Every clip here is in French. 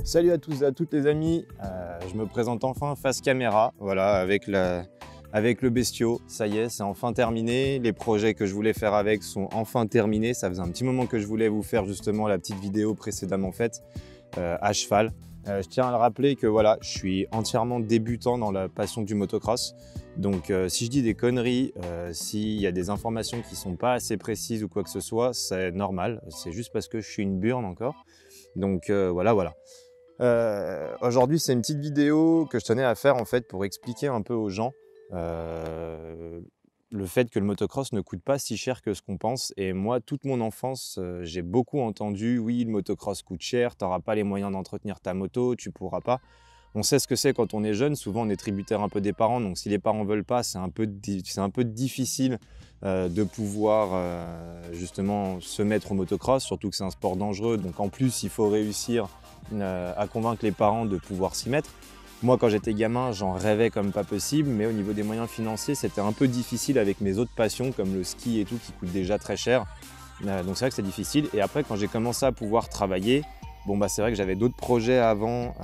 Salut à tous et à toutes les amis, je me présente enfin face caméra, voilà, avec le bestiau. Ça y est, c'est enfin terminé. Les projets que je voulais faire avec sont enfin terminés. Ça faisait un petit moment que je voulais vous faire justement la petite vidéo précédemment faite à cheval. Je tiens à le rappeler que voilà, je suis entièrement débutant dans la passion du motocross. Donc si je dis des conneries, s'il y a des informations qui ne sont pas assez précises ou quoi que ce soit, c'est normal. C'est juste parce que je suis une burne encore. Donc voilà. Aujourd'hui, c'est une petite vidéo que je tenais à faire en fait pour expliquer un peu aux gens le fait que le motocross ne coûte pas si cher que ce qu'on pense. Et moi, toute mon enfance, j'ai beaucoup entendu « oui, le motocross coûte cher, tu n'auras pas les moyens d'entretenir ta moto, tu ne pourras pas ». On sait ce que c'est quand on est jeune, souvent on est tributaire un peu des parents, donc si les parents ne veulent pas, c'est un peu difficile de pouvoir justement se mettre au motocross, surtout que c'est un sport dangereux, donc en plus il faut réussir à convaincre les parents de pouvoir s'y mettre. Moi, quand j'étais gamin, j'en rêvais comme pas possible, mais au niveau des moyens financiers, c'était un peu difficile avec mes autres passions, comme le ski et tout, qui coûtent déjà très cher. Donc c'est vrai que c'est difficile. Et après, quand j'ai commencé à pouvoir travailler, bon, bah, c'est vrai que j'avais d'autres projets avant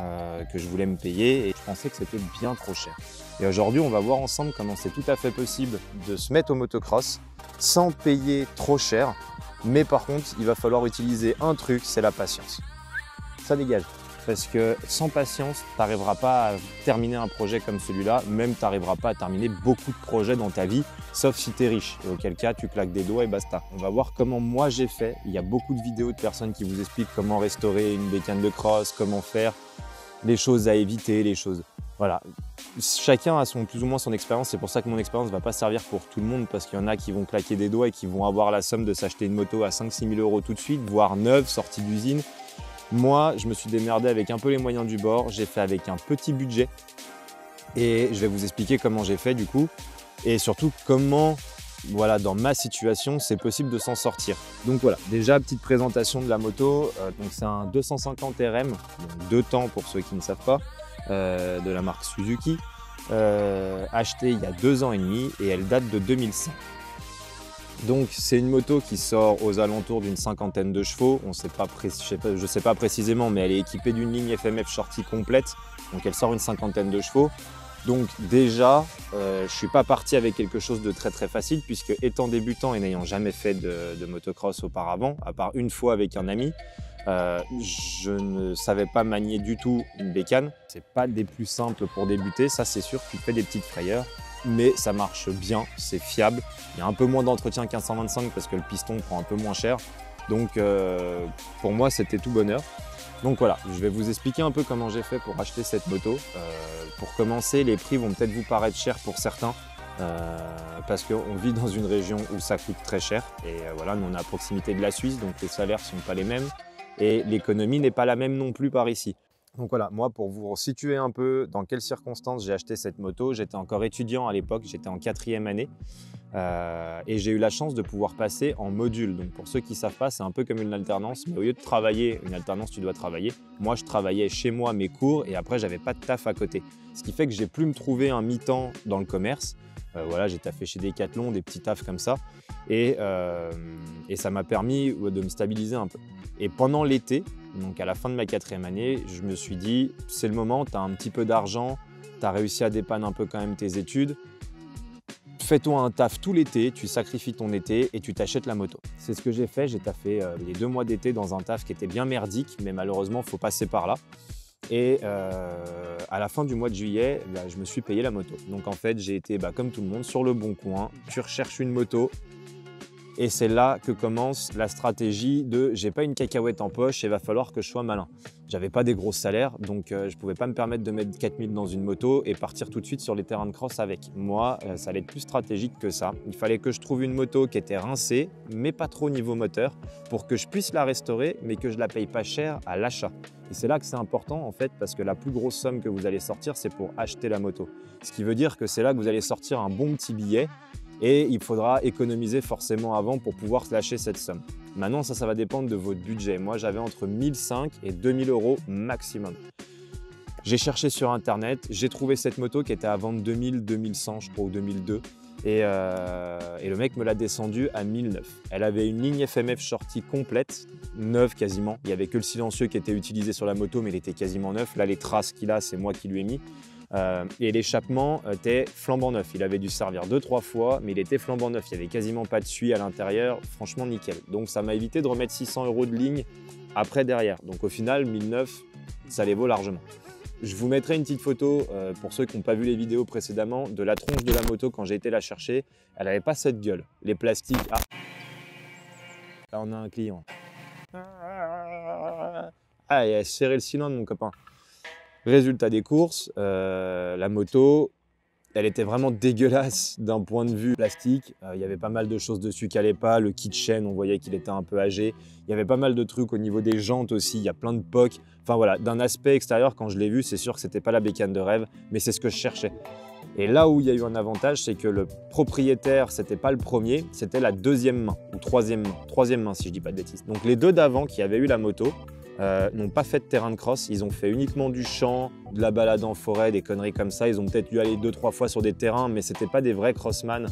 que je voulais me payer, et je pensais que c'était bien trop cher. Et aujourd'hui, on va voir ensemble comment c'est tout à fait possible de se mettre au motocross sans payer trop cher. Mais par contre, il va falloir utiliser un truc, c'est la patience. Ça dégage. Parce que sans patience, tu n'arriveras pas à terminer un projet comme celui-là, même tu n'arriveras pas à terminer beaucoup de projets dans ta vie, sauf si tu es riche, et auquel cas tu claques des doigts et basta. On va voir comment moi j'ai fait. Il y a beaucoup de vidéos de personnes qui vous expliquent comment restaurer une bécane de cross, comment faire, les choses à éviter, les choses... Voilà. Chacun a plus ou moins son expérience, c'est pour ça que mon expérience ne va pas servir pour tout le monde, parce qu'il y en a qui vont claquer des doigts et qui vont avoir la somme de s'acheter une moto à 5-6 000 € tout de suite, voire neuve, sortie d'usine. Moi, je me suis démerdé avec un peu les moyens du bord, j'ai fait avec un petit budget et je vais vous expliquer comment j'ai fait du coup et surtout comment, voilà, dans ma situation, c'est possible de s'en sortir. Donc voilà, déjà petite présentation de la moto, donc c'est un 250 RM, donc 2 temps pour ceux qui ne savent pas, de la marque Suzuki, achetée il y a 2 ans et demi et elle date de 2005. Donc c'est une moto qui sort aux alentours d'une 50aine de chevaux, je ne sais pas précisément, mais elle est équipée d'une ligne FMF Shorty complète, donc elle sort une 50aine de chevaux. Donc déjà, je ne suis pas parti avec quelque chose de très très facile, puisque étant débutant et n'ayant jamais fait de motocross auparavant, à part une fois avec un ami, je ne savais pas manier du tout une bécane. C'est pas des plus simples pour débuter, ça c'est sûr, tu fais des petites frayeurs. Mais ça marche bien, c'est fiable. Il y a un peu moins d'entretien qu'un 125 parce que le piston prend un peu moins cher. Donc pour moi, c'était tout bonheur. Donc voilà, je vais vous expliquer un peu comment j'ai fait pour acheter cette moto. Pour commencer, les prix vont peut-être vous paraître chers pour certains parce qu'on vit dans une région où ça coûte très cher. Et voilà, nous on est à proximité de la Suisse, donc les salaires ne sont pas les mêmes et l'économie n'est pas la même non plus par ici. Donc voilà, moi pour vous situer un peu dans quelles circonstances j'ai acheté cette moto, j'étais encore étudiant à l'époque, j'étais en 4e année et j'ai eu la chance de pouvoir passer en module. Donc pour ceux qui ne savent pas, c'est un peu comme une alternance, mais au lieu de travailler, une alternance tu dois travailler, moi je travaillais chez moi mes cours et après j'avais pas de taf à côté. Ce qui fait que j'ai pu me trouver un mi-temps dans le commerce. Voilà, j'ai taffé chez Decathlon, des petits tafs comme ça et ça m'a permis de me stabiliser un peu. Et pendant l'été, donc à la fin de ma 4e année, je me suis dit, c'est le moment, tu as un petit peu d'argent, tu as réussi à dépanner un peu quand même tes études, fais-toi un taf tout l'été, tu sacrifies ton été et tu t'achètes la moto. C'est ce que j'ai fait, j'ai taffé les 2 mois d'été dans un taf qui était bien merdique, mais malheureusement, il faut passer par là. Et à la fin du mois de juillet, je me suis payé la moto. Donc en fait, j'ai été comme tout le monde sur le bon coin, tu recherches une moto. Et c'est là que commence la stratégie de « j'ai pas une cacahuète en poche, il va falloir que je sois malin ». J'avais pas des gros salaires, donc je pouvais pas me permettre de mettre 4 000 dans une moto et partir tout de suite sur les terrains de cross avec. Moi, ça allait être plus stratégique que ça. Il fallait que je trouve une moto qui était rincée, mais pas trop niveau moteur, pour que je puisse la restaurer, mais que je la paye pas cher à l'achat. Et c'est là que c'est important en fait, parce que la plus grosse somme que vous allez sortir, c'est pour acheter la moto. Ce qui veut dire que c'est là que vous allez sortir un bon petit billet, et il faudra économiser forcément avant pour pouvoir se lâcher cette somme. Maintenant, ça va dépendre de votre budget. Moi, j'avais entre 1 500 et 2 000 € maximum. J'ai cherché sur internet, j'ai trouvé cette moto qui était à vendre 2000, 2100 je crois, ou 2002. Et le mec me l'a descendu à 1009. Elle avait une ligne FMF shorty complète, neuve quasiment. Il n'y avait que le silencieux qui était utilisé sur la moto, mais il était quasiment neuf. Là, les traces qu'il a, c'est moi qui lui ai mis. Et l'échappement était flambant neuf. Il avait dû servir 2-3 fois, mais il était flambant neuf. Il n'y avait quasiment pas de suie à l'intérieur. Franchement, nickel. Donc, ça m'a évité de remettre 600 € de ligne après derrière. Donc, au final, 1009, ça les vaut largement. Je vous mettrai une petite photo, pour ceux qui n'ont pas vu les vidéos précédemment, de la tronche de la moto quand j'ai été la chercher. Elle n'avait pas cette gueule. Les plastiques... Ah, là, on a un client. Ah, il a serré le cylindre, mon copain. Résultat des courses, la moto, elle était vraiment dégueulasse d'un point de vue plastique. Il y avait pas mal de choses dessus qui n'allaient pas. Le kit chaîne, on voyait qu'il était un peu âgé. Il y avait pas mal de trucs au niveau des jantes aussi. Il y a plein de pocs. Enfin voilà, d'un aspect extérieur, quand je l'ai vu, c'est sûr que c'était pas la bécane de rêve, mais c'est ce que je cherchais. Et là où il y a eu un avantage, c'est que le propriétaire, c'était pas le premier, c'était la deuxième main, ou troisième main si je dis pas de bêtises. Donc les deux d'avant qui avaient eu la moto, n'ont pas fait de terrain de cross, ils ont fait uniquement du champ, de la balade en forêt, des conneries comme ça. Ils ont peut-être dû aller 2-3 fois sur des terrains, mais c'était pas des vrais crossman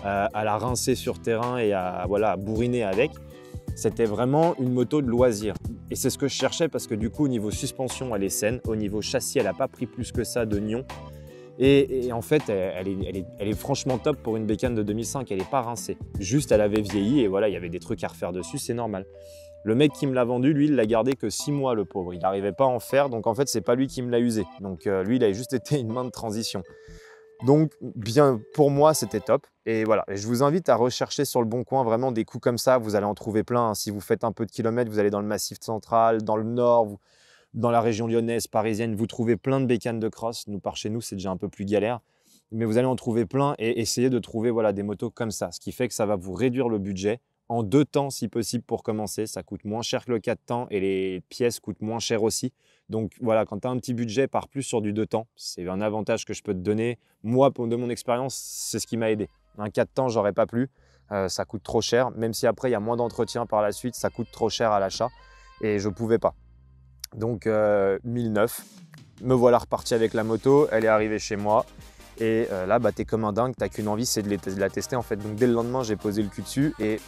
à la rincer sur terrain et à bourriner avec. C'était vraiment une moto de loisir. Et c'est ce que je cherchais parce que du coup, au niveau suspension, elle est saine. Au niveau châssis, elle n'a pas pris plus que ça de nion. Et en fait, elle est franchement top pour une bécane de 2005. Elle n'est pas rincée. Juste, elle avait vieilli et voilà, il y avait des trucs à refaire dessus, c'est normal. Le mec qui me l'a vendu, lui, il l'a gardé que 6 mois, le pauvre. Il n'arrivait pas à en faire, donc en fait, c'est pas lui qui me l'a usé. Donc lui, il a juste été une main de transition. Donc, bien, pour moi, c'était top. Et voilà, et je vous invite à rechercher sur le Bon Coin vraiment des coups comme ça. Vous allez en trouver plein, hein. Si vous faites un peu de kilomètres, vous allez dans le Massif central, dans le nord, dans la région lyonnaise, parisienne, vous trouvez plein de bécanes de cross. Nous, par chez nous, c'est déjà un peu plus galère. Mais vous allez en trouver plein et essayer de trouver voilà, des motos comme ça. Ce qui fait que ça va vous réduire le budget. En 2 temps, si possible, pour commencer. Ça coûte moins cher que le 4 temps et les pièces coûtent moins cher aussi. Donc voilà, quand tu as un petit budget, pars plus sur du 2 temps. C'est un avantage que je peux te donner. Moi, de mon expérience, c'est ce qui m'a aidé. Un 4 temps, j'aurais pas pu. Ça coûte trop cher. Même si après, il y a moins d'entretien par la suite, ça coûte trop cher à l'achat. Et je ne pouvais pas. Donc 1009. Me voilà reparti avec la moto. Elle est arrivée chez moi. Et là, bah, tu es comme un dingue. Tu n'as qu'une envie, c'est de la tester en fait. Donc dès le lendemain, j'ai posé le cul dessus et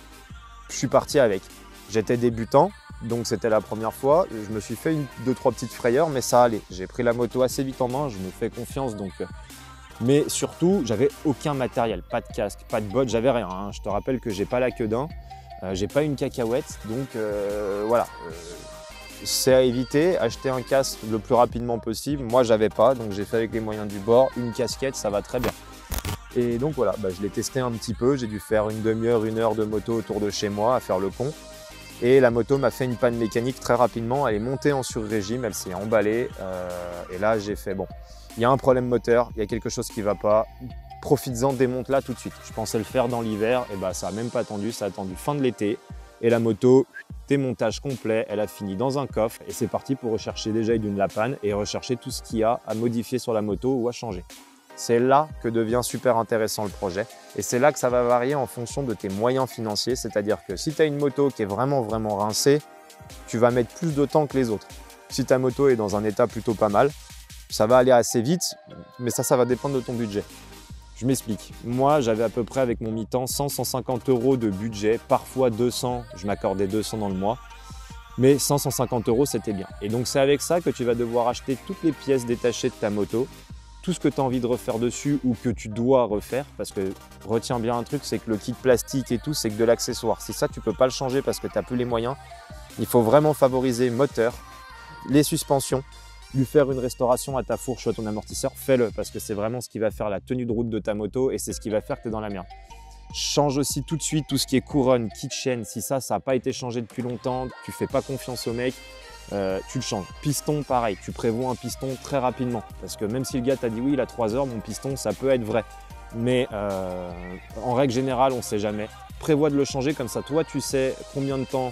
je suis parti avec. J'étais débutant, donc c'était la première fois. Je me suis fait 2-3 petites frayeurs, mais ça allait. J'ai pris la moto assez vite en main, je me fais confiance. Donc, mais surtout, j'avais aucun matériel, pas de casque, pas de bottes, j'avais rien, hein. Je te rappelle que j'ai pas la queue d'un, j'ai pas une cacahuète, donc voilà. C'est à éviter, acheter un casque le plus rapidement possible. Moi, j'avais pas, donc j'ai fait avec les moyens du bord. Une casquette, ça va très bien. Et donc voilà, je l'ai testé un petit peu, j'ai dû faire une demi-heure, 1 heure de moto autour de chez moi à faire le con. Et la moto m'a fait une panne mécanique très rapidement, elle est montée en sur-régime, elle s'est emballée. Et là j'ai fait bon, il y a un problème moteur, il y a quelque chose qui ne va pas, profites-en, démonte-la tout de suite. Je pensais le faire dans l'hiver, et ça n'a même pas attendu, ça a attendu fin de l'été. Et la moto, démontage complet, elle a fini dans un coffre. Et c'est parti pour rechercher déjà d'une la panne et rechercher tout ce qu'il y a à modifier sur la moto ou à changer. C'est là que devient super intéressant le projet et c'est là que ça va varier en fonction de tes moyens financiers. C'est-à-dire que si tu as une moto qui est vraiment rincée, tu vas mettre plus de temps que les autres. Si ta moto est dans un état plutôt pas mal, ça va aller assez vite, mais ça va dépendre de ton budget. Je m'explique. Moi, j'avais à peu près avec mon mi-temps 100-150 € de budget, parfois 200, je m'accordais 200 dans le mois. Mais 100-150 €, c'était bien. Et donc, c'est avec ça que tu vas devoir acheter toutes les pièces détachées de ta moto, tout ce que tu as envie de refaire dessus ou que tu dois refaire, parce que retiens bien un truc, c'est que le kit plastique et tout, c'est que de l'accessoire. Si ça, tu ne peux pas le changer parce que tu n'as plus les moyens, il faut vraiment favoriser moteur, les suspensions, lui faire une restauration à ta fourche ou à ton amortisseur, fais-le parce que c'est vraiment ce qui va faire la tenue de route de ta moto et c'est ce qui va faire que tu es dans la merde. Change aussi tout de suite tout ce qui est couronne, kit chaîne. Si ça n'a pas été changé depuis longtemps, tu fais pas confiance au mec, tu le changes. Piston, pareil, tu prévois un piston très rapidement. Parce que même si le gars t'a dit oui, il a 3 heures, mon piston, ça peut être vrai. Mais en règle générale, on ne sait jamais. Prévois de le changer, comme ça, toi, tu sais combien de temps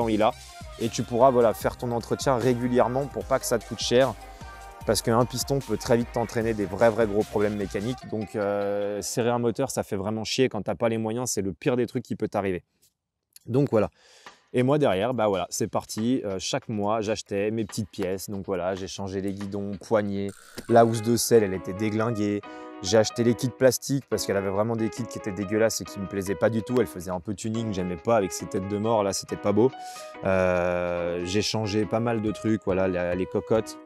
il a. Et tu pourras faire ton entretien régulièrement pour pas que ça te coûte cher. Parce qu'un piston peut très vite t'entraîner des vrais gros problèmes mécaniques. Donc serrer un moteur, ça fait vraiment chier. Quand tu n'as pas les moyens, c'est le pire des trucs qui peut t'arriver. Donc voilà. Et moi derrière, c'est parti. Chaque mois, j'achetais mes petites pièces. Donc voilà, j'ai changé les guidons, poignées. La housse de selle, elle était déglinguée. J'ai acheté les kits plastiques parce qu'elle avait vraiment des kits qui étaient dégueulasses et qui me plaisaient pas du tout. Elle faisait un peu tuning, j'aimais pas avec ses têtes de mort, là c'était pas beau. J'ai changé pas mal de trucs, voilà, les cocottes.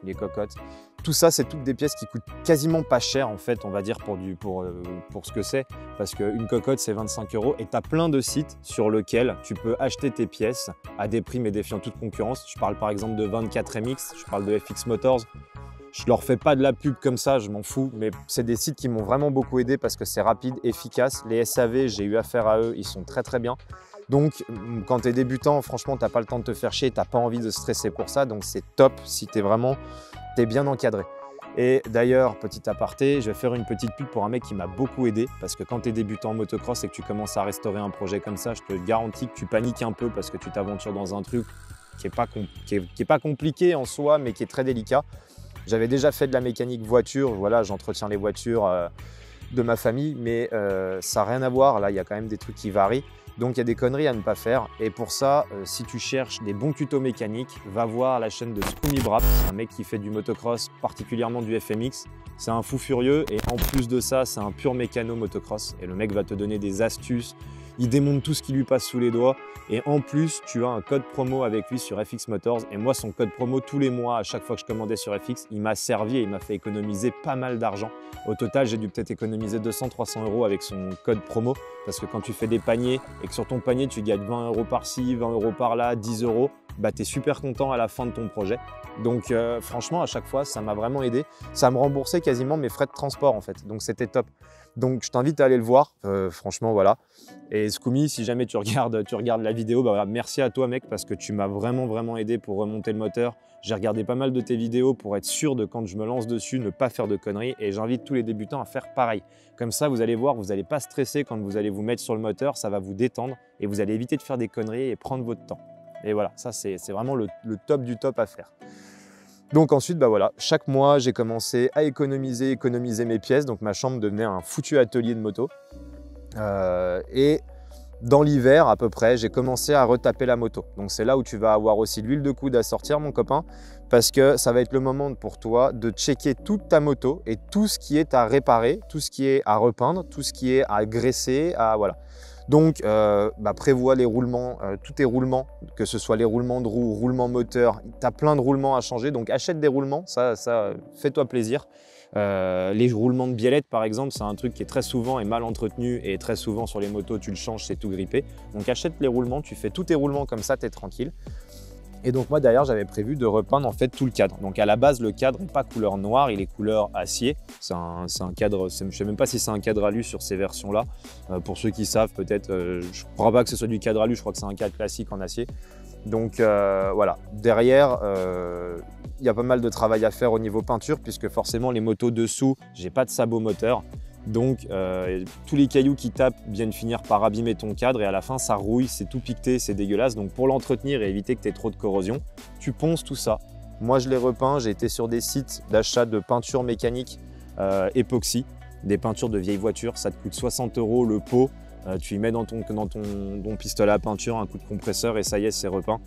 Tout ça, c'est toutes des pièces qui coûtent quasiment pas cher en fait, on va dire pour ce que c'est. Parce qu'une cocotte, c'est 25 € et tu as plein de sites sur lesquels tu peux acheter tes pièces à des prix mais défiant toute concurrence. Je parle par exemple de 24MX, je parle de FX Motors. Je leur fais pas de la pub comme ça, je m'en fous, mais c'est des sites qui m'ont vraiment beaucoup aidé parce que c'est rapide, efficace. Les SAV, j'ai eu affaire à eux, ils sont très très bien. Donc, quand tu es débutant, franchement, tu n'as pas le temps de te faire chier, tu n'as pas envie de stresser pour ça, donc c'est top si tu es bien encadré. Et d'ailleurs, petit aparté, je vais faire une petite pub pour un mec qui m'a beaucoup aidé parce que quand tu es débutant en motocross et que tu commences à restaurer un projet comme ça, je te garantis que tu paniques un peu parce que tu t'aventures dans un truc qui n'est pas compliqué en soi, mais qui est très délicat. J'avais déjà fait de la mécanique voiture, voilà, j'entretiens les voitures de ma famille, mais ça n'a rien à voir. Là, il y a quand même des trucs qui varient. Donc, il y a des conneries à ne pas faire. Et pour ça, si tu cherches des bons tutos mécaniques, va voir la chaîne de Scoomy Brap. C'est un mec qui fait du motocross, particulièrement du FMX. C'est un fou furieux et en plus de ça, c'est un pur mécano motocross. Et le mec va te donner des astuces. Il démonte tout ce qui lui passe sous les doigts. Et en plus, tu as un code promo avec lui sur FX Motors. Et moi, son code promo, tous les mois, à chaque fois que je commandais sur FX, il m'a servi et il m'a fait économiser pas mal d'argent. Au total, j'ai dû peut-être économiser 200-300 € avec son code promo. Parce que quand tu fais des paniers et que sur ton panier, tu gagnes 20 € par-ci, 20 € par-là, 10 €, bah, tu es super content à la fin de ton projet. Donc franchement, à chaque fois, ça m'a vraiment aidé. Ça me remboursait quasiment mes frais de transport en fait. Donc c'était top. Donc je t'invite à aller le voir. Franchement, voilà. Et Scoomy, si jamais tu regardes la vidéo, bah, voilà, merci à toi mec parce que tu m'as vraiment aidé pour remonter le moteur. J'ai regardé pas mal de tes vidéos pour être sûr de quand je me lance dessus, ne pas faire de conneries. Et j'invite tous les débutants à faire pareil. Comme ça, vous allez voir, vous n'allez pas stresser quand vous allez vous mettre sur le moteur. Ça va vous détendre et vous allez éviter de faire des conneries et prendre votre temps. Et voilà, ça c'est vraiment le top du top à faire. Donc ensuite, bah voilà, chaque mois, j'ai commencé à économiser mes pièces. Donc ma chambre devenait un foutu atelier de moto. Et dans l'hiver à peu près, j'ai commencé à retaper la moto. Donc c'est là où tu vas avoir aussi l'huile de coude à sortir, mon copain, parce que ça va être le moment pour toi de checker toute ta moto et tout ce qui est à réparer, tout ce qui est à repeindre, tout ce qui est à graisser, voilà. Donc, prévois les roulements, tous tes roulements, que ce soit les roulements de roues, roulements moteur, tu as plein de roulements à changer. Donc, achète des roulements, ça fais-toi plaisir. Les roulements de biellette, par exemple, c'est un truc qui est très souvent et mal entretenu et très souvent sur les motos, tu le changes, c'est tout grippé. Donc, achète les roulements, tu fais tous tes roulements comme ça, tu es tranquille. Et donc moi derrière j'avais prévu de repeindre en fait tout le cadre. Donc à la base le cadre n'est pas couleur noire, il est couleur acier. C'est un cadre, je ne sais même pas si c'est un cadre alu sur ces versions là. Pour ceux qui savent peut-être, je ne crois pas que ce soit du cadre alu, je crois que c'est un cadre classique en acier. Donc voilà, derrière il y a pas mal de travail à faire au niveau peinture puisque forcément les motos dessous, j'ai pas de sabot moteur. Donc tous les cailloux qui tapent viennent finir par abîmer ton cadre et à la fin ça rouille, c'est tout piqueté, c'est dégueulasse. Donc pour l'entretenir et éviter que tu aies trop de corrosion, tu ponces tout ça. Moi je l'ai repeint, j'ai été sur des sites d'achat de peinture mécanique époxy, des peintures de vieilles voitures, ça te coûte 60 € le pot. Tu y mets dans ton pistolet à peinture un coup de compresseur et ça y est, c'est repeint.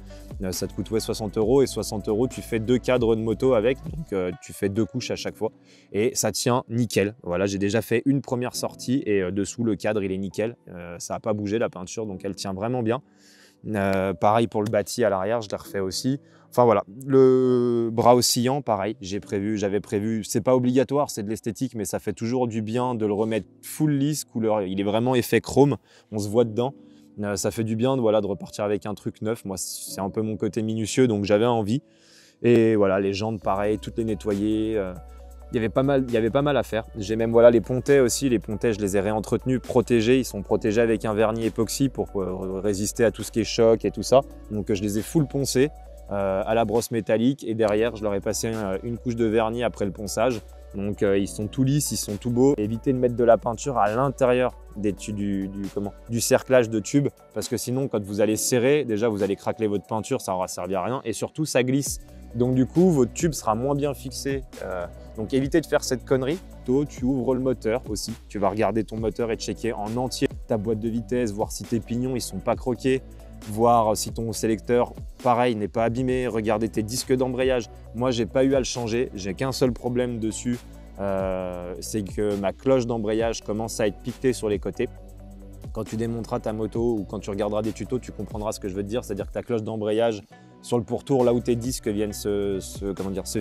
Ça te coûte 60 € et 60 € tu fais 2 cadres de moto avec, donc tu fais 2 couches à chaque fois et ça tient nickel. Voilà, j'ai déjà fait une première sortie et dessous le cadre il est nickel. Ça n'a pas bougé la peinture donc elle tient vraiment bien. Pareil pour le bâti à l'arrière, je l'ai refait aussi. Enfin voilà, le bras oscillant, pareil, j'avais prévu, c'est pas obligatoire, c'est de l'esthétique, mais ça fait toujours du bien de le remettre full lisse, couleur, il est vraiment effet chrome, on se voit dedans. Ça fait du bien de repartir avec un truc neuf. Moi, c'est un peu mon côté minutieux, donc j'avais envie. Et voilà, les jantes, pareil, toutes les nettoyer. Il y avait pas mal à faire. J'ai même les pontets aussi. Les pontets, je les ai réentretenus, protégés. Ils sont protégés avec un vernis époxy pour résister à tout ce qui est choc et tout ça. Donc je les ai full poncés à la brosse métallique. Et derrière, je leur ai passé une couche de vernis après le ponçage. Donc ils sont tout lisses, ils sont tout beaux. Évitez de mettre de la peinture à l'intérieur du cerclage de tube parce que sinon quand vous allez serrer, déjà vous allez craquer votre peinture, ça n'aura servi à rien et surtout ça glisse. Donc du coup votre tube sera moins bien fixé. Donc évitez de faire cette connerie. Toi, tu ouvres le moteur aussi. Tu vas regarder ton moteur et checker en entier ta boîte de vitesse, voir si tes pignons ils sont pas croqués. Voir si ton sélecteur, pareil, n'est pas abîmé, regarder tes disques d'embrayage. Moi, j'ai pas eu à le changer, j'ai qu'un seul problème dessus, c'est que ma cloche d'embrayage commence à être piquetée sur les côtés. Quand tu démonteras ta moto ou quand tu regarderas des tutos, tu comprendras ce que je veux te dire. C'est-à-dire que ta cloche d'embrayage sur le pourtour, là où tes disques viennent se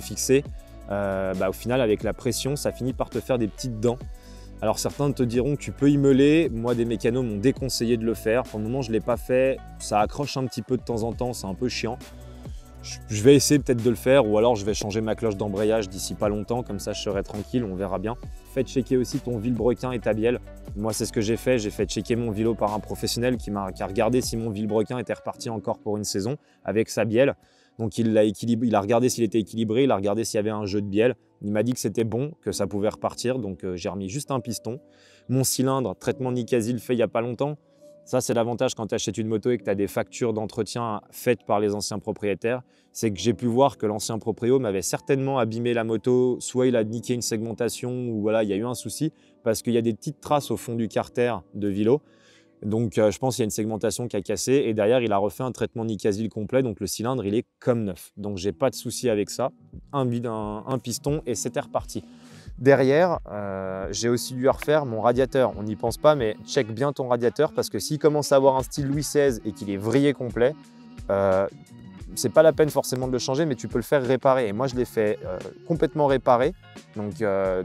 fixer, au final, avec la pression, ça finit par te faire des petites dents. Alors certains te diront que tu peux y meuler. Moi, des mécanos m'ont déconseillé de le faire. Pour le moment, je ne l'ai pas fait. Ça accroche un petit peu de temps en temps, c'est un peu chiant. Je vais essayer peut-être de le faire ou alors je vais changer ma cloche d'embrayage d'ici pas longtemps, comme ça je serai tranquille, on verra bien. Fais checker aussi ton vilebrequin et ta bielle. Moi c'est ce que j'ai fait checker mon vélo par un professionnel qui a regardé si mon vilebrequin était reparti encore pour une saison avec sa bielle. Donc il a regardé s'il était équilibré, il a regardé s'il y avait un jeu de bielle. Il m'a dit que c'était bon, que ça pouvait repartir, donc j'ai remis juste un piston. Mon cylindre, traitement Nicasil fait il n'y a pas longtemps. Ça, c'est l'avantage quand tu achètes une moto et que tu as des factures d'entretien faites par les anciens propriétaires. C'est que j'ai pu voir que l'ancien proprio m'avait certainement abîmé la moto. Soit il a niqué une segmentation ou voilà, il y a eu un souci parce qu'il y a des petites traces au fond du carter de Vilo. Donc, je pense qu'il y a une segmentation qui a cassé. Et derrière, il a refait un traitement Nicasil complet. Donc, le cylindre, il est comme neuf. Donc, j'ai pas de souci avec ça. Un piston et c'était reparti. Derrière, j'ai aussi dû refaire mon radiateur. On n'y pense pas, mais check bien ton radiateur parce que s'il commence à avoir un style Louis XVI et qu'il est vrillé complet, c'est pas la peine forcément de le changer, mais tu peux le faire réparer. Et moi, je l'ai fait complètement réparer, donc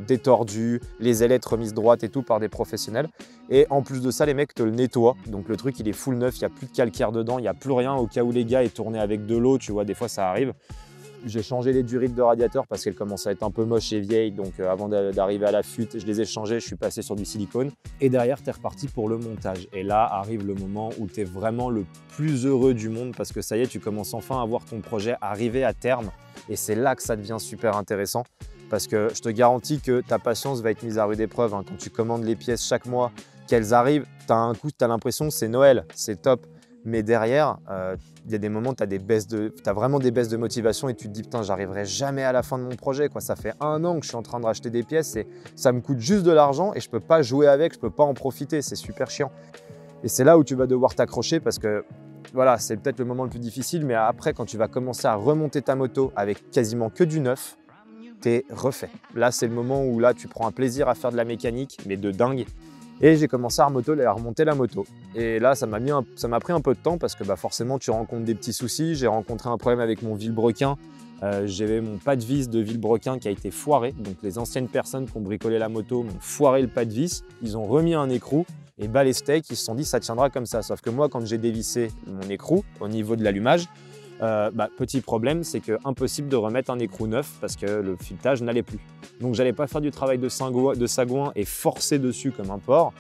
détordu, les ailettes remises droites et tout par des professionnels. Et en plus de ça, les mecs te le nettoient. Donc le truc, il est full neuf, il n'y a plus de calcaire dedans, il n'y a plus rien au cas où les gars aient tourné avec de l'eau. Tu vois, des fois, ça arrive. J'ai changé les durites de radiateur parce qu'elles commençaient à être un peu moches et vieilles. Donc avant d'arriver à la fuite, je les ai changées, je suis passé sur du silicone. Et derrière, tu es reparti pour le montage. Et là arrive le moment où tu es vraiment le plus heureux du monde parce que ça y est, tu commences enfin à voir ton projet arriver à terme. Et c'est là que ça devient super intéressant parce que je te garantis que ta patience va être mise à rude épreuve. Quand tu commandes les pièces chaque mois, qu'elles arrivent, tu as l'impression que c'est Noël, c'est top. Mais derrière, il y a des moments où tu as vraiment des baisses de motivation et tu te dis putain, j'arriverai jamais à la fin de mon projet, quoi. Ça fait 1 an que je suis en train de racheter des pièces et ça me coûte juste de l'argent et je peux pas jouer avec, je peux pas en profiter, c'est super chiant. Et c'est là où tu vas devoir t'accrocher parce que voilà, c'est peut-être le moment le plus difficile, mais après quand tu vas commencer à remonter ta moto avec quasiment que du neuf, t'es refait. Là, c'est le moment où là, tu prends un plaisir à faire de la mécanique, mais de dingue. Et j'ai commencé à remonter la moto. Et là, ça m'a pris un peu de temps parce que forcément, tu rencontres des petits soucis. J'ai rencontré un problème avec mon vilebrequin. J'avais mon pas de vis de vilebrequin qui a été foiré. Donc, les anciennes personnes qui ont bricolé la moto m'ont foiré le pas de vis. Ils ont remis un écrou et les steaks, ils se sont dit ça tiendra comme ça. Sauf que moi, quand j'ai dévissé mon écrou au niveau de l'allumage, petit problème, c'est que impossible de remettre un écrou neuf parce que le filetage n'allait plus. Donc j'allais pas faire du travail de sagouin et forcer dessus comme un porc.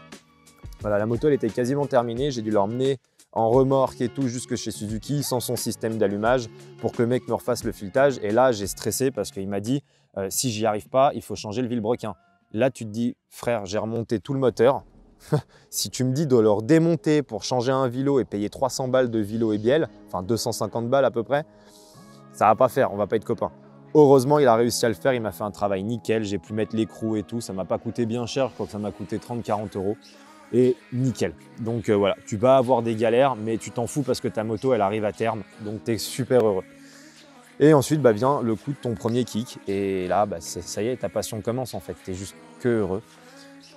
Voilà, la moto elle était quasiment terminée, j'ai dû l'emmener en remorque et tout jusque chez Suzuki sans son système d'allumage pour que le mec me refasse le filetage. Et là j'ai stressé parce qu'il m'a dit si j'y arrive pas, il faut changer le vilebrequin. Là tu te dis frère, j'ai remonté tout le moteur. Si tu me dis de leur démonter pour changer un vilo et payer 300 balles de vilo et bielle, enfin 250 balles à peu près, ça va pas faire, on va pas être copains. Heureusement, il a réussi à le faire, il m'a fait un travail nickel, j'ai pu mettre l'écrou et tout, ça m'a pas coûté bien cher, je crois que ça m'a coûté 30-40 € et nickel. Donc voilà, tu vas avoir des galères, mais tu t'en fous parce que ta moto, elle arrive à terme, donc tu es super heureux. Et ensuite, vient le coup de ton premier kick et là, ça y est, ta passion commence en fait, tu es juste que heureux.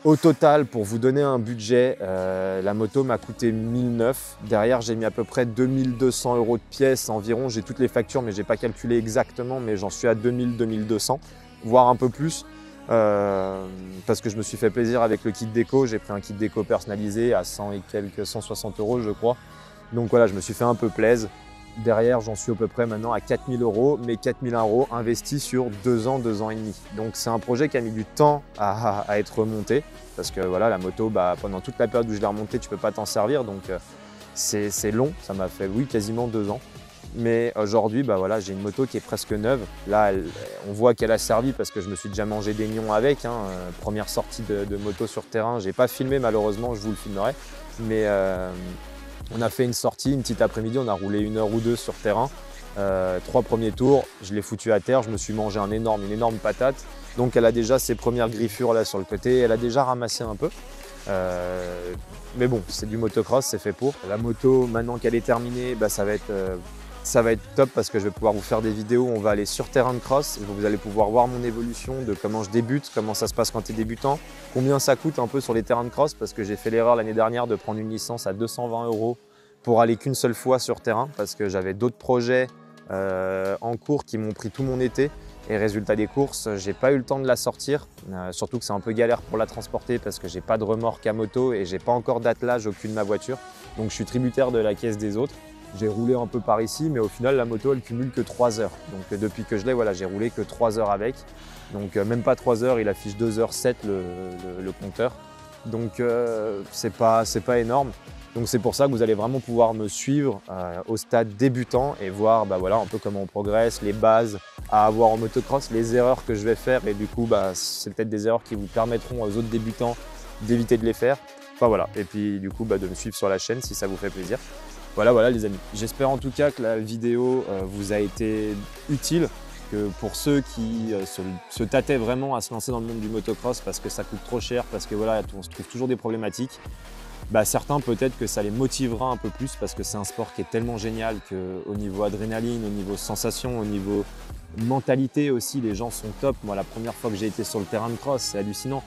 Au total, pour vous donner un budget, la moto m'a coûté 1009. Derrière, j'ai mis à peu près 2200 € de pièces environ. J'ai toutes les factures, mais je n'ai pas calculé exactement, mais j'en suis à 2000-2200, voire un peu plus. Parce que je me suis fait plaisir avec le kit déco. J'ai pris un kit déco personnalisé à 160 € je crois. Donc voilà, je me suis fait un peu plaisir. Derrière, j'en suis à peu près maintenant à 4000 €, mais 4000 € investis sur 2 ans, 2 ans et demi. Donc c'est un projet qui a mis du temps à être remonté parce que voilà, la moto, pendant toute la période où je l'ai remontée, tu ne peux pas t'en servir. Donc c'est long, ça m'a fait quasiment 2 ans. Mais aujourd'hui, voilà, j'ai une moto qui est presque neuve. Là, on voit qu'elle a servi parce que je me suis déjà mangé des nions avec. Première sortie de moto sur terrain, je n'ai pas filmé malheureusement, je vous le filmerai. Mais on a fait une sortie, une petite après-midi, on a roulé 1 heure ou 2 sur terrain. 3 premiers tours, je l'ai foutu à terre, je me suis mangé une énorme patate. Donc elle a déjà ses premières griffures là sur le côté, elle a déjà ramassé un peu. Mais bon, c'est du motocross, c'est fait pour. La moto, maintenant qu'elle est terminée, ça va être Ça va être top parce que je vais pouvoir vous faire des vidéos où on va aller sur terrain de cross. Vous allez pouvoir voir mon évolution de comment je débute, comment ça se passe quand tu es débutant, combien ça coûte un peu sur les terrains de cross parce que j'ai fait l'erreur l'année dernière de prendre une licence à 220 € pour aller qu'une seule fois sur terrain parce que j'avais d'autres projets en cours qui m'ont pris tout mon été. Et résultat des courses, j'ai pas eu le temps de la sortir, surtout que c'est un peu galère pour la transporter parce que j'ai pas de remorque à moto et j'ai pas encore d'attelage au cul de ma voiture. Donc je suis tributaire de la caisse des autres. J'ai roulé un peu par ici, mais au final, la moto, elle cumule que 3 heures. Donc depuis que je l'ai, voilà, j'ai roulé que 3 heures avec. Donc même pas 3 heures, il affiche 2h07 le compteur. Donc c'est pas énorme. Donc c'est pour ça que vous allez vraiment pouvoir me suivre au stade débutant et voir voilà, un peu comment on progresse, les bases à avoir en motocross, les erreurs que je vais faire et du coup c'est peut-être des erreurs qui vous permettront aux autres débutants d'éviter de les faire. Enfin voilà, et puis du coup de me suivre sur la chaîne si ça vous fait plaisir. Voilà les amis. J'espère en tout cas que la vidéo vous a été utile, que pour ceux qui se tâtaient vraiment à se lancer dans le monde du motocross parce que ça coûte trop cher, parce que voilà, on se trouve toujours des problématiques, certains peut-être que ça les motivera un peu plus parce que c'est un sport qui est tellement génial qu'au niveau adrénaline, au niveau sensation, au niveau mentalité aussi, les gens sont top. Moi, la première fois que j'ai été sur le terrain de cross, c'est hallucinant.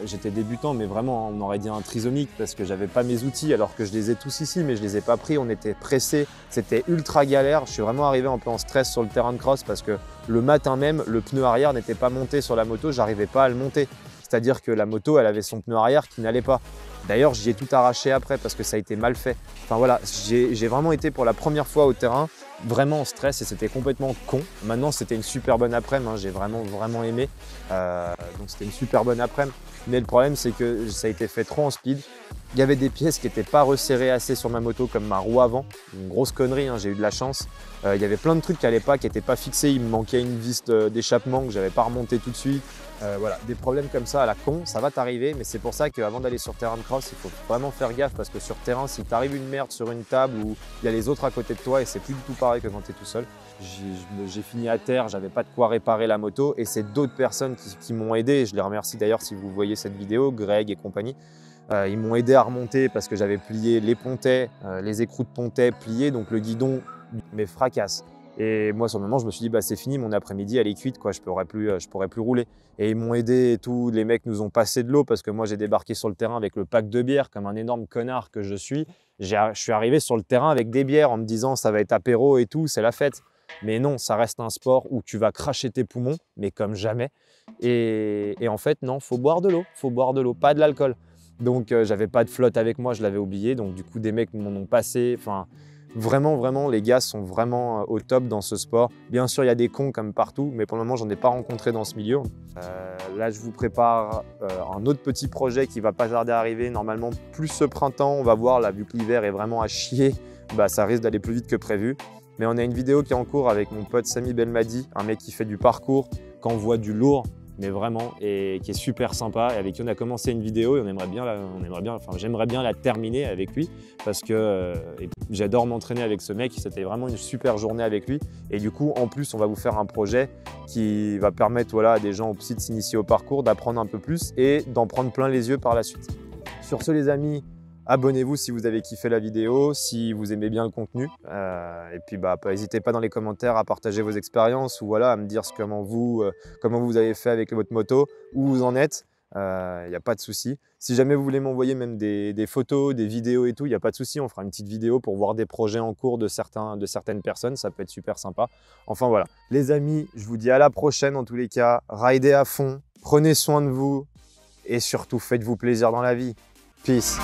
J'étais débutant, mais vraiment, on aurait dit un trisomique parce que j'avais pas mes outils alors que je les ai tous ici, mais je les ai pas pris. On était pressés, c'était ultra galère. Je suis vraiment arrivé un peu en stress sur le terrain de cross parce que le matin même, le pneu arrière n'était pas monté sur la moto, j'arrivais pas à le monter. C'est-à-dire que la moto, elle avait son pneu arrière qui n'allait pas. D'ailleurs, j'y ai tout arraché après parce que ça a été mal fait. Enfin voilà, j'ai vraiment été pour la première fois au terrain, vraiment en stress et c'était complètement con. Maintenant, c'était une super bonne après-midi, j'ai vraiment aimé. Donc c'était une super bonne après-midi. Mais le problème, c'est que ça a été fait trop en speed. Il y avait des pièces qui n'étaient pas resserrées assez sur ma moto, comme ma roue avant. Une grosse connerie, j'ai eu de la chance. Il y avait plein de trucs qui n'allaient pas, qui n'étaient pas fixés. Il me manquait une vis d'échappement que je n'avais pas remontée tout de suite. Voilà, des problèmes comme ça à la con, ça va t'arriver. Mais c'est pour ça qu'avant d'aller sur terrain de cross, il faut vraiment faire gaffe. Parce que sur terrain, si t'arrive une merde sur une table où il y a les autres à côté de toi et c'est plus du tout pareil que quand tu es tout seul. J'ai fini à terre, j'avais pas de quoi réparer la moto et c'est d'autres personnes qui m'ont aidé. Je les remercie d'ailleurs si vous voyez cette vidéo, Greg et compagnie. Ils m'ont aidé à remonter parce que j'avais plié les pontets, les écrous de pontet pliés, donc le guidon mais fracasse. Et moi sur le moment je me suis dit c'est fini, mon après-midi elle est cuite, quoi, je pourrais plus rouler. Et ils m'ont aidé et tout, les mecs nous ont passé de l'eau parce que moi j'ai débarqué sur le terrain avec le pack de bière comme un énorme connard que je suis. Je suis arrivé sur le terrain avec des bières en me disant ça va être apéro et tout, c'est la fête. Mais non, ça reste un sport où tu vas cracher tes poumons, mais comme jamais. Et en fait, non, faut boire de l'eau, pas de l'alcool. Donc, j'avais pas de flotte avec moi, je l'avais oublié. Donc, du coup, des mecs m'en ont passé. Enfin, vraiment, les gars sont vraiment au top dans ce sport. Bien sûr, il y a des cons comme partout, mais pour le moment, j'en ai pas rencontré dans ce milieu. Là, je vous prépare un autre petit projet qui va pas tarder à arriver. Normalement, plus ce printemps, on va voir, là, vu que l'hiver est vraiment à chier, ça risque d'aller plus vite que prévu. Mais on a une vidéo qui est en cours avec mon pote Sami Belmadi, un mec qui fait du parcours, qui envoie du lourd, mais vraiment, et qui est super sympa, et avec qui on a commencé une vidéo et j'aimerais bien la terminer avec lui parce que j'adore m'entraîner avec ce mec, c'était vraiment une super journée avec lui. Et du coup, en plus, on va vous faire un projet qui va permettre à des gens aussi de s'initier au parcours, d'apprendre un peu plus et d'en prendre plein les yeux par la suite. Sur ce les amis, abonnez-vous si vous avez kiffé la vidéo, si vous aimez bien le contenu. Et puis n'hésitez pas dans les commentaires à partager vos expériences ou à me dire comment vous avez fait avec votre moto, où vous en êtes. Il n'y a pas de souci. Si jamais vous voulez m'envoyer même des photos, des vidéos et tout, il n'y a pas de souci. On fera une petite vidéo pour voir des projets en cours de certaines personnes. Ça peut être super sympa. Enfin voilà. Les amis, je vous dis à la prochaine en tous les cas. Ridez à fond, prenez soin de vous et surtout faites-vous plaisir dans la vie. Peace.